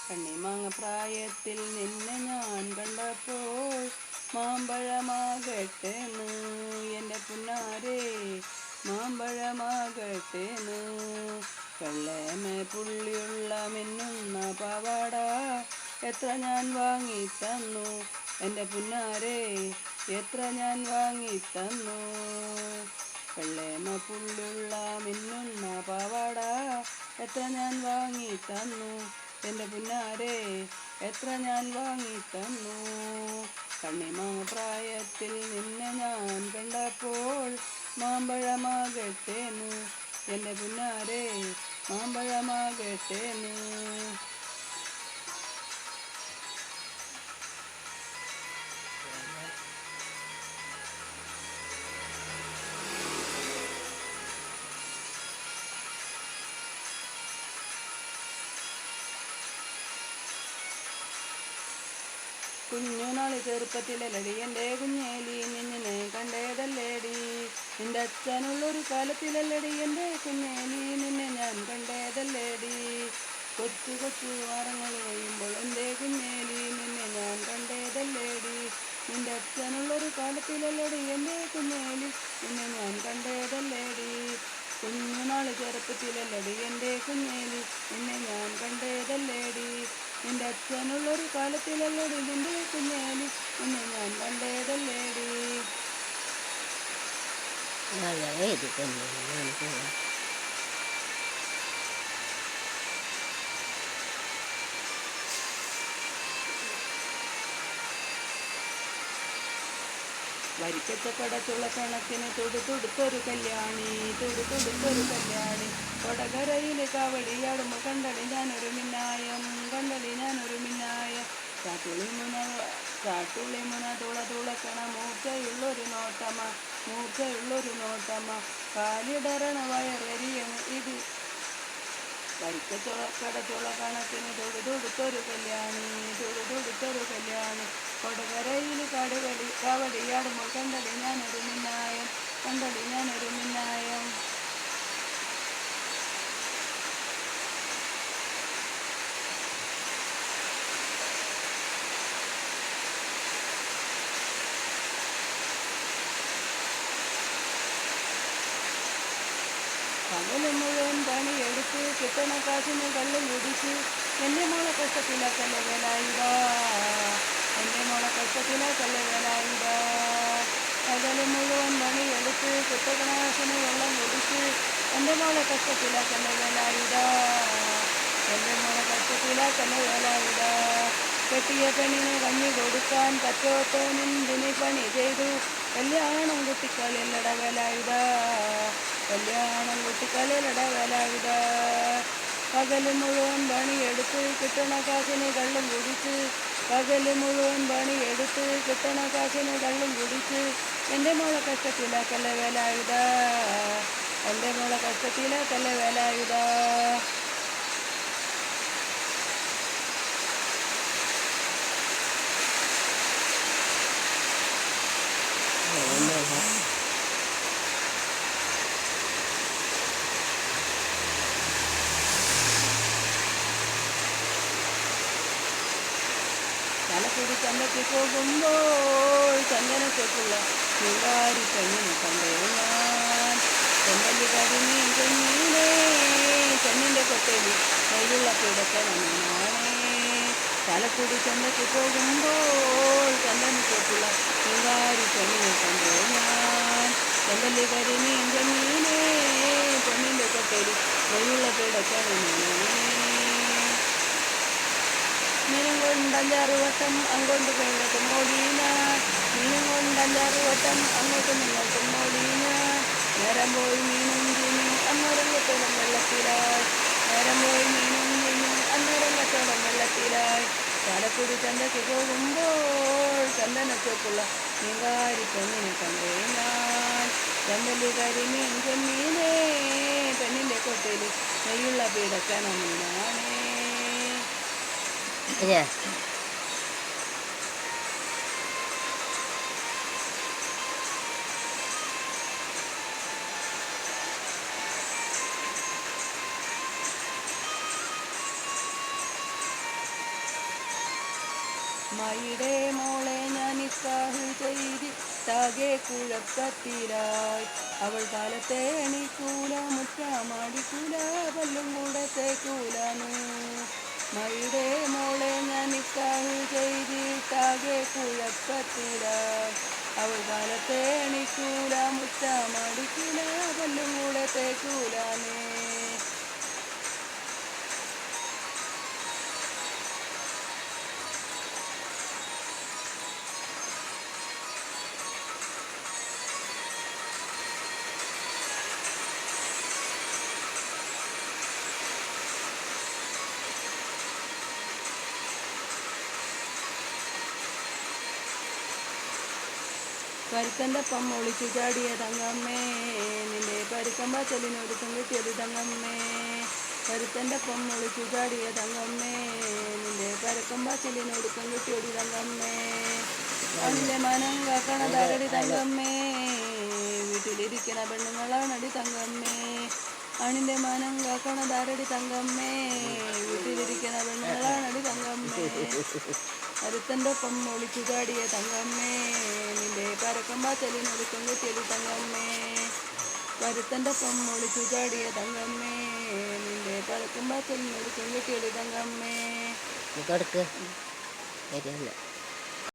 കണ്ണിമാങ്ങ പ്രായത്തിൽ നിന്നെ ഞാൻ കണ്ടപ്പോൾ മാമ്പഴമാകട്ടേന്ന് എൻ്റെ പുന്നാരേ, മാമ്പഴമാകട്ടേന്ന്. വെള്ളേമേ പുള്ളിയുള്ള മിന്നുന്ന പാവാട എത്ര ഞാൻ വാങ്ങിത്തന്നു എൻ്റെ പുന്നാരേ, എത്ര ഞാൻ വാങ്ങിത്തന്നു. വെള്ളേമ പുള്ളിയുള്ള മിന്നുന്ന പാവാട എത്ര ഞാൻ വാങ്ങിത്തന്നു എൻ്റെ പുന്നാരേ, എത്ര ഞാൻ വാങ്ങിത്തന്നു. കണ്ണിമാങ്ങ പ്രായത്തിൽ നിന്നെ ഞാൻ കണ്ടപ്പോൾ മാമ്പഴമാകട്ടേന്ന് എൻ്റെ പുന്നാരേ, മാമ്പഴമാകട്ടേന്ന്. കുഞ്ഞുനാളി ചെറുപ്പത്തിലല്ലടി എൻ്റെ കുഞ്ഞേലി നിന്നെ കണ്ടേതല്ലേടി, നിന്റെ അച്ഛനുള്ളൊരു കാലത്തിലല്ലടി എൻ്റെ കുഞ്ഞേലി നിന്നെ ഞാൻ കണ്ടേതല്ലേടി. കൊച്ചു കൊച്ചു വാരങ്ങൾ കഴിയുമ്പോൾ എൻ്റെ കുഞ്ഞേലി നിന്നെ ഞാൻ കണ്ടേതല്ലേടി, നിന്റെ അച്ഛനുള്ളൊരു കാലത്തിലല്ലടി എൻ്റെ കുഞ്ഞേലി നിന്നെ ഞാൻ കണ്ടേതല്ലേടി. കുഞ്ഞുനാളി ചെറുപ്പത്തിലല്ലടി എൻ്റെ കുഞ്ഞേലി നിന്നെ ഞാൻ കണ്ടേതല്ലേടി, നിന്റെ അച്ഛനുള്ളൊരു കാലത്തിലല്ലടി നിന്റെ കുഞ്ഞേലി നിന്നെ ഞാൻ കണ്ടേതല്ലേടി. വരിക്കച്ചക്കട ചുളക്കണക്കിന് തുടുത്തൊരു കല്യാണി, തുടുത്തൊരു കല്യാണി. കൊടകരയിൽ കാവടിയാടുമ്പോൾ കണ്ടടി ഞാനൊരു മിന്നായം, കണ്ടടി ഞാനൊരു മിന്നായം. ചാട്ടുള്ളി മുന തുളക്കണ മൂർച്ചയുള്ളൊരു നോട്ടമ, മൂർച്ചയുള്ളൊരു നോട്ടമ. കാലിടറണ വയറെരിയണ ഇത് വരിക്കച്ചക്കട ചുളക്കണക്കിന് തുടുത്തൊരു കല്യാണി, തുടുത്തൊരു കല്യാണി. കൊടകരയിൽ കാവടിയാടുമ്പോൾ കണ്ടടി ഞാനൊരു മിന്നായം, കണ്ടടി ഞാനൊരു മിന്നായം. പകല് മുഴുവൻ പണിയെടുത്ത് കിട്ടണ കാശിന് കള്ളും കുടിച്ച് എൻ്റെ മോളെ കഷ്ടത്തിലാക്കല്ലേ വേലായുധാ, എൻ്റെ മോളെ കഷ്ടത്തിലാക്കല്ലേ വേലായുധാ. പകല് മുഴുവൻ പണിയെടുത്ത് കിട്ടണ കാശിന് വെള്ളം കുടിച്ച് എൻ്റെ മോളെ കഷ്ടത്തിലാക്കല്ലേ വേലായുധാ, എൻ്റെ മോളെ കഷ്ടത്തിലാക്കല്ലേ വേലായുധാ. കെട്ടിയ പെണ്ണിന് കഞ്ഞി കൊടുക്കാൻ പറ്റോത്തോനെന്തിന് പണി ചെയ്തു, കല്യാണം കുട്ടിക്കളിയല്ലട വേലായുധാ, കല്യാണം കുട്ടിക്കളിയല്ലട വേലായുധാ. പകല് മുഴുവൻ പണിയെടുത്ത് കിട്ടണ കാശിന് കള്ളും കുടിച്ച്, പകല് മുഴുവൻ പണിയെടുത്ത് കിട്ടണ കാശിന് കള്ളും കുടിച്ച് എൻ്റെ മോളെ കഷ്ടത്തിലാക്കല്ലേ വേലായുധാ, എൻ്റെ മോളെ കഷ്ടത്തിലാക്കല്ലേ വേലായുധാ. ചാലക്കുടി ചന്തയ്ക്ക് പോകുമ്പോൾ ചന്ദനത്തേക്കുള്ള ശൃംഗാരി പെണ്ണിനെ കണ്ടേ ഞാൻ, ചെമ്പല്ലി കരിമീൻ ചെമ്മീനേ പെണ്ണിൻ്റെ കൊട്ടേലി കയ്യുള്ള കിടക്കണമീനാണേ. ചാലക്കുടി ചന്തയ്ക്ക് പോകുമ്പോൾ ചന്ദനത്തേക്കുള്ള ശൃംഗാരി പെണ്ണിനെ കണ്ടേ ഞാൻ, ചെമ്പല്ലി കരിമീൻ ചെമ്മീനേ പെണ്ണിൻ്റെ കൊട്ടേലി കയ്യുള്ള കിടക്കണമീനാണേ. മീനും കൊണ്ടഞ്ചാറ് വട്ടം അങ്ങോട്ട് ഇങ്ങോട്ടും ഓടീന, മീനും കൊണ്ടഞ്ചാറ് വട്ടം അങ്ങോട്ടും ഇങ്ങോട്ടും ഓടീന. നേരം പോയി മീനും തിന്നു അന്നേരം കച്ചോളം വെള്ളത്തിലായി, നേരം പോയി മീനും തിന്നു അന്നേരം കച്ചോളം വെള്ളത്തിലായി. ചാലക്കുടി ചന്തയ്ക്ക് പോകുമ്പോൾ ചന്ദനത്തേക്കുള്ള മീൻകാരി പെണ്ണിനെ കണ്ടേ ഞാൻ, ചെമ്പല്ലി കരിമീൻ ചെമ്മീനേ പെണ്ണിൻ്റെ കൊട്ടയിൽ നെയ്യുള്ള പിടക്കണ മീനാണേ. മയുടെ മോളെ ഞാൻ നിക്കാഹ് ചെയ്തിട്ടാകെ കുഴപ്പത്തിലായി. അവൾ കാലത്തെ എണീക്കൂല, മുറ്റമാടിക്കൂല, പല്ലും കൂടെ തേക്കൂലാന്ന്. മയുടെ മോളെ ഞാൻ നിക്കാഹ് ചെയ്തിട്ടാകെ കുഴപ്പത്തിലായി. അവൾ കാലത്തെ എണീക്കൂല, മുറ്റമാടിക്കൂല, പല്ലും കൂടെ തേക്കൂലാന്ന്. പരുക്കൻ്റെ ഒപ്പം ഒളിച്ചു ചാടിയ തങ്കമ്മേ, നിന്റെ പരുക്കം പാച്ചലിനൊരുക്കം കിട്ടിയത് തങ്കമ്മേ. പരുക്കൻ്റെ ഒപ്പം ഒളിച്ചു ചാടിയ തങ്കമ്മേ, നിന്റെ പരുക്കം പാച്ചലിനൊരുക്കം കിട്ടിയത് തങ്കമ്മേ. അവൻ്റെ മനം കാക്കണതാരടി തങ്കമ്മേ, വീട്ടിലിരിക്കണ പെണ്ണുങ്ങളാണടി തങ്കമ്മേ. അണിൻ്റെ മനം കാക്കണതാരടി തങ്കമ്മേ, വീട്ടിലിരിക്കണ പെണ്ണുങ്ങളാണടി തങ്കമ്മേ. പരുത്തൻ്റെ ഒപ്പം ഒളിച്ചു ചാടിയ തങ്കമ്മേ, നിന്റെ പരക്കം പാച്ചലിനൊരുക്കം കിട്ടിയത് തങ്കമ്മേ. പരുത്തൻ്റെ ഒപ്പം ഒളിച്ചു ചാടിയ തങ്കമ്മേ, നിന്റെ പരക്കം പാച്ചലിനൊരുക്കം കിട്ടിയത് തങ്കമ്മേ.